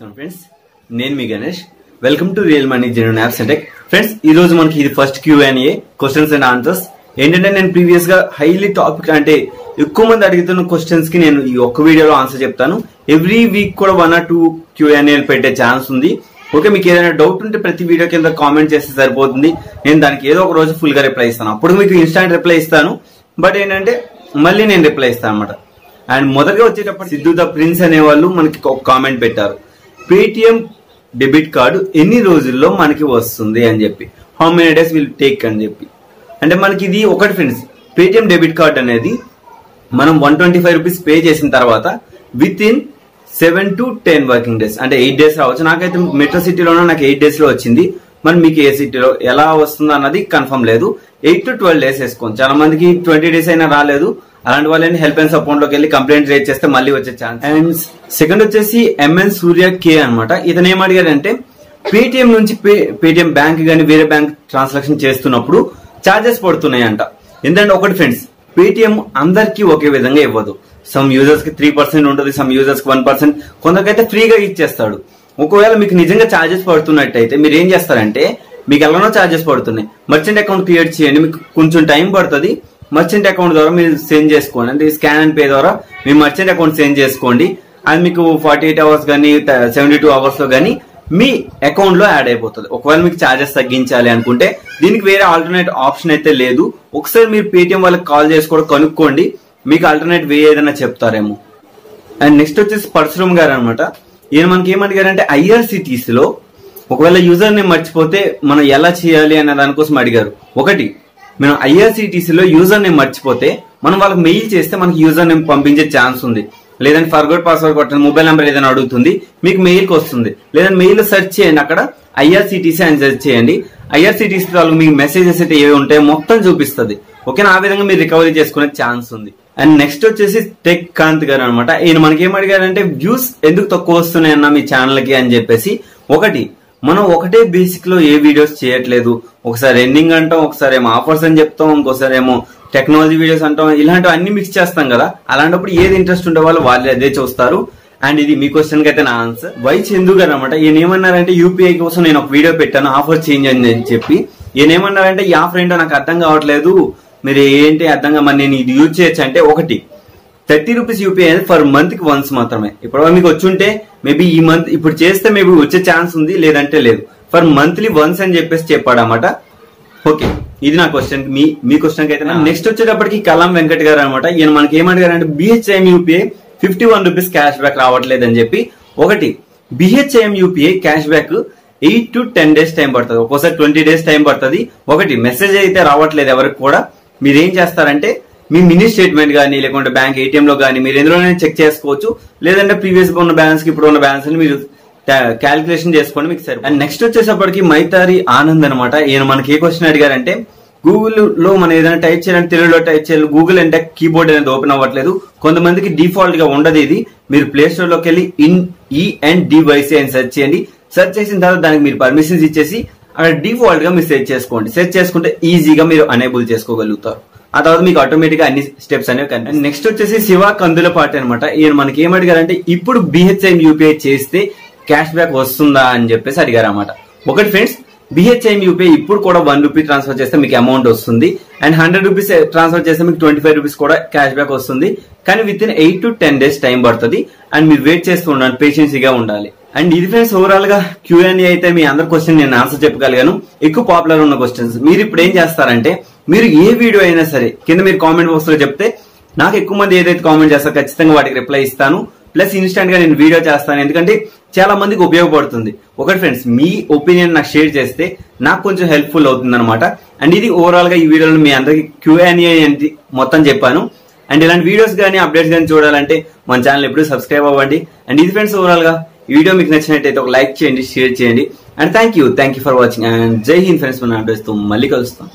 నమస్కారం ఫ్రెండ్స్, నేను మీ Ganesh. Welcome to real money genuine apps and tech. Friends, ఈ రోజు మనకి ఇది first Q&A, questions and answers. ఏంటంటే నేను ప్రీవియస్ గా హైలీ టాపిక్ అంటే ఎక్కువ మంది అడుగుతున్న క్వశ్చన్స్ కి నేను ఈ ఒక్క వీడియోలో ఆన్సర్ చెప్తాను. ఎవ్రీ వీక్ కూడా 1 or 2 Q&A పెట్టే ఛాన్స్ ఉంది. ఓకే, మీకు ఏదైనా డౌట్ ఉంటే ప్రతి వీడియో కింద కామెంట్ చేస్తే సరిపోతుంది. నేను దానికి ఏదో ఒక రోజు ఫుల్ గా రిప్లై ఇస్తాను. అప్పుడు మీకు ఇన్స్టాంట్ రిప్లై ఇస్తాను, బట్ ఏంటంటే మళ్ళీ నేను రిప్లై ఇస్తాను అనమాట. అండ్ మొదటగా వచ్చేటప్పుడు సిద్ధు ద ప్రిన్స్ అనే వాళ్ళు మనకి ఒక కామెంట్ పెట్టారు, పేటిఎం డెబిట్ కార్డు ఎన్ని రోజుల్లో మనకి వస్తుంది అని చెప్పి, how many days will take అని చెప్పి. అంటే మనకి ఇది ఒకటి ఫ్రెండ్స్, పేటిఎం డెబిట్ కార్డ్ అనేది మనం 125 రూపీస్ పే చేసిన తర్వాత with in 7 to 10 working days, అంటే 8 days రావచ్చు. నాకైతే మెట్రో సిటీలోనే నాకు 8 days లో వచ్చింది. మరి మీకు ఏ సిటీలో ఎలా వస్తుంది అన్నది కన్ఫర్మ్ లేదు. 8 to 12 days వేసుకోండి. చాలా మందికి 20 days అయినా రాలేదు. అలాంటి వాళ్ళని హెల్ప్ అండ్ సపోర్ట్ లోకి వెళ్ళి కంప్లైంట్ రేట్ చేస్తే మళ్ళీ వచ్చే ఛాన్స్. అండ్ సెకండ్ వచ్చేసి MN సూర్య K అనమాట. ఇతను ఏం అడిగాడంటే, పేటిఎం నుంచి పేటిఎం బ్యాంక్ గానీ వేరే బ్యాంక్ ట్రాన్సాక్షన్ చేస్తున్నప్పుడు చార్జెస్ పడుతున్నాయంట. ఎందుకంటే ఒకటి ఫ్రెండ్స్, పేటిఎం అందరికి ఒకే విధంగా ఇవ్వదు. సమ్ యూజర్స్ కి 3% ఉంటుంది, సమ్ యూజర్స్ కి 1%, కొందరికైతే ఫ్రీగా ఇచ్చేస్తాడు. ఒకవేళ మీకు నిజంగా చార్జెస్ పడుతున్నట్టయితే మీరు ఏం చేస్తారంటే, మీకు ఎలానో చార్జెస్ పడుతున్నాయి, మర్చెంట్ అకౌంట్ క్రియేట్ చేయండి. మీకు కొంచెం టైం పడుతుంది. మర్చెంట్ అకౌంట్ ద్వారా మీరు సెండ్ చేసుకోండి, అంటే స్కాన్ అండ్ పే ద్వారా మీ మర్చెంట్ అకౌంట్ సెండ్ చేసుకోండి. అది మీకు 48 hours కానీ 72 hours లో కానీ మీ అకౌంట్ లో యాడ్ అయిపోతుంది. ఒకవేళ మీకు చార్జెస్ తగ్గించాలి అనుకుంటే దీనికి వేరే ఆల్టర్నేట్ ఆప్షన్ అయితే లేదు. ఒకసారి మీరు పేటిఎం వాళ్ళకి కాల్ చేసి కూడా కనుక్కోండి, మీకు ఆల్టర్నేట్ వే ఏదైనా చెప్తారేమో. అండ్ నెక్స్ట్ వచ్చేసి పరశురామ్ గారు అనమాట. ఈయన మనకి ఏమడిగారంటే, IRCTC లో ఒకవేళ యూజర్ నేమ్ మర్చిపోతే మనం ఎలా చేయాలి అనే దానికోసం అడిగారు. ఒకటి, మనం IRCTC లో యూజర్ నేమ్ మర్చిపోతే మనం వాళ్ళకి మెయిల్ చేస్తే మనకి యూజర్ నేమ్ పంపించే ఛాన్స్ ఉంది. లేదంటే ఫర్గోట్ పాస్వర్డ్ కొట్టండి, మొబైల్ నెంబర్ ఏదైనా అడుగుతుంది, మీకు మెయిల్ కి వస్తుంది. లేదంటే మెయిల్ సెర్చ్ చేయండి, అక్కడ IRCTC అని సెర్చ్ చేయండి. IRCTC వాళ్ళు మీకు మెసేజెస్ అయితే ఏవి ఉంటాయో మొత్తం చూపిస్తుంది. ఓకేనా, ఆ విధంగా మీరు రికవరీ చేసుకునే ఛాన్స్ ఉంది. అండ్ నెక్స్ట్ వచ్చేసి టెక్ కాంత్ గారు అనమాట. ఈయన మనకి ఏమడిగారంటే, వ్యూస్ ఎందుకు తక్కువ వస్తున్నాయన్న మీ ఛానల్ కి అని చెప్పేసి. ఒకటి, మనం ఒకటే బేసిక్ లో ఏ వీడియోస్ చేయట్లేదు. ఒకసారి ఎండింగ్ అంటాం, ఒకసారి ఏమో ఆఫర్స్ అని చెప్తాం, ఇంకోసారి ఏమో టెక్నాలజీ వీడియోస్ అంటాం. ఇలాంటివి అన్ని మిక్స్ చేస్తాం కదా. అలాంటప్పుడు ఏది ఇంట్రెస్ట్ ఉండే వాళ్ళు అదే చూస్తారు. అండ్ ఇది మీ క్వశ్చన్ కి అయితే నా ఆన్సర్. వై చందు గారు అనమాట. ఈయన ఏమన్నారంటే, UPI కోసం నేను ఒక వీడియో పెట్టాను, ఆఫర్ చేంజ్ అని చెప్పి. ఈయన ఏమన్నారంటే, ఈ ఆఫర్ ఏంటో నాకు అర్థం కావట్లేదు, మీరు ఏంటి అర్థంగా మరి నేను ఇది యూజ్ చేయొచ్చు అంటే, ఒకటి 30 రూపీస్ UPI అనేది ఫర్ మంత్ కి వన్స్ మాత్రమే. ఇప్పుడు మీకు వచ్చుంటే మేబీ ఈ మంత్ ఇప్పుడు చేస్తే మేబీ వచ్చే ఛాన్స్ ఉంది, లేదంటే లేదు. ఫర్ మంత్లీ వన్స్ అని చెప్పేసి చెప్పాడు అనమాట. ఓకే, ఇది నా క్వశ్చన్. మీ క్వశ్చన్ కి అయితే నెక్స్ట్ వచ్చేటప్పటికి కలాం వెంకట్ గారు అనమాట. ఈయన మనకి ఏమడిగారంటే, BHIM UPI 51 rupees cash back రావట్లేదు అని చెప్పి. ఒకటి, BHIM UPI cash back 8 to 10 days time పడుతుంది, ఒక్కోసారి 20 days టైం పడుతుంది. ఒకటి, మెసేజ్ అయితే రావట్లేదు ఎవరికి కూడా. మీరు ఏం చేస్తారంటే, మీ మినీ స్టేట్మెంట్ కానీ లేకుంటే బ్యాంక్ ATM లో కానీ మీరు ఎందులోనే చెక్ చేసుకోవచ్చు. లేదంటే ప్రీవియస్ గా ఉన్న బ్యాలెన్స్ కి ఇప్పుడు ఉన్న బ్యాలెన్స్ ని మీరు క్యాలిక్యులేషన్ చేసుకోండి, మీకు సరే. అండ్ నెక్స్ట్ వచ్చేసప్పటికి మైతారి ఆనంద్ అనమాట. ఈయన మనకి ఏ క్వశ్చన్ అడిగారంటే, గూగుల్ లో మనం ఏదైనా టైప్ చేయాలంటే తెలుగులో టైప్ చేయాలి, గూగుల్ అంటే కీబోర్డ్ అనేది ఓపెన్ అవ్వట్లేదు. కొంతమందికి డిఫాల్ట్ గా ఉండదు ఇది. మీరు ప్లే స్టోర్ లోకి వెళ్ళి ENDYC అని సెర్చ్ చేయండి. సెర్చ్ చేసిన తర్వాత దానికి మీరు పర్మిషన్స్ ఇచ్చేసి అక్కడ డిఫాల్ట్ గా మీరు సెర్చ్ చేసుకోండి. సెర్చ్ చేసుకుంటే ఈజీగా మీరు అనేబుల్ చేసుకోగలుగుతారు. ఆ తర్వాత మీకు ఆటోమేటిక్ గా అన్ని స్టెప్స్ అనేవి కనిపిస్తాయి. నెక్స్ట్ వచ్చేసి శివ కందులపాటి అనమాట. ఈయన మనకి ఏమడిగారంటే, ఇప్పుడు BHIM UPI చేస్తే క్యాష్ బ్యాక్ వస్తుందా అని చెప్పేసి అడిగారు అనమాట. ఒకటి ఫ్రెండ్స్, BHIM UPI ఇప్పుడు కూడా 1 రూపీ ట్రాన్స్ఫర్ చేస్తే మీకు అమౌంట్ వస్తుంది. అండ్ 100 రూపీస్ ట్రాన్స్ఫర్ చేస్తే మీకు 25 రూపీస్ కూడా క్యాష్ బ్యాక్ వస్తుంది. కానీ with in 8 to 10 days time పడుతుంది. అండ్ మీరు వెయిట్ చేస్తూ ఉండాలి, పేషెన్సీగా ఉండాలి. అండ్ ఇది ఫ్రెండ్స్ ఓవరాల్ గా Q&A అయితే మీ అందరి క్వశ్చన్ నేను ఆన్సర్ చెప్పగలిగాను. ఎక్కువ పాపులర్ ఉన్న క్వశ్చన్స్. మీరు ఇప్పుడు ఏం చేస్తారంటే, మీరు ఏ వీడియో అయినా సరే కింద మీరు కామెంట్ బాక్స్ లో చెప్తే నాకు ఎక్కువ మంది ఏదైతే కామెంట్ చేస్తారో ఖచ్చితంగా వాటికి రిప్లై ఇస్తాను. ప్లస్ ఇన్స్టెంట్ గా నేను వీడియో చేస్తాను, ఎందుకంటే చాలా మందికి ఉపయోగపడుతుంది. ఒకటి ఫ్రెండ్స్, మీ ఒపీనియన్ నాకు షేర్ చేస్తే నాకు కొంచెం హెల్ప్ఫుల్ అవుతుంది అనమాట. అండ్ ఇది ఓవరాల్ గా ఈ వీడియోలో మీ అందరికి Q&A మొత్తం చెప్పాను. అండ్ ఇలాంటి వీడియోస్ కానీ అప్డేట్స్ కానీ చూడాలంటే మన ఛానల్ ఎప్పుడు సబ్స్క్రైబ్ అవ్వండి. అండ్ ఇది ఫ్రెండ్స్ ఓవరాల్ గా ఈ వీడియో మీకు నచ్చినట్టయితే ఒక లైక్ చేయండి, షేర్ చేయండి. And thank you for watching. And జై హింద్ ఫ్రెండ్స్. మన అప్డేట్స్ తో మళ్ళీ కలుస్తాం.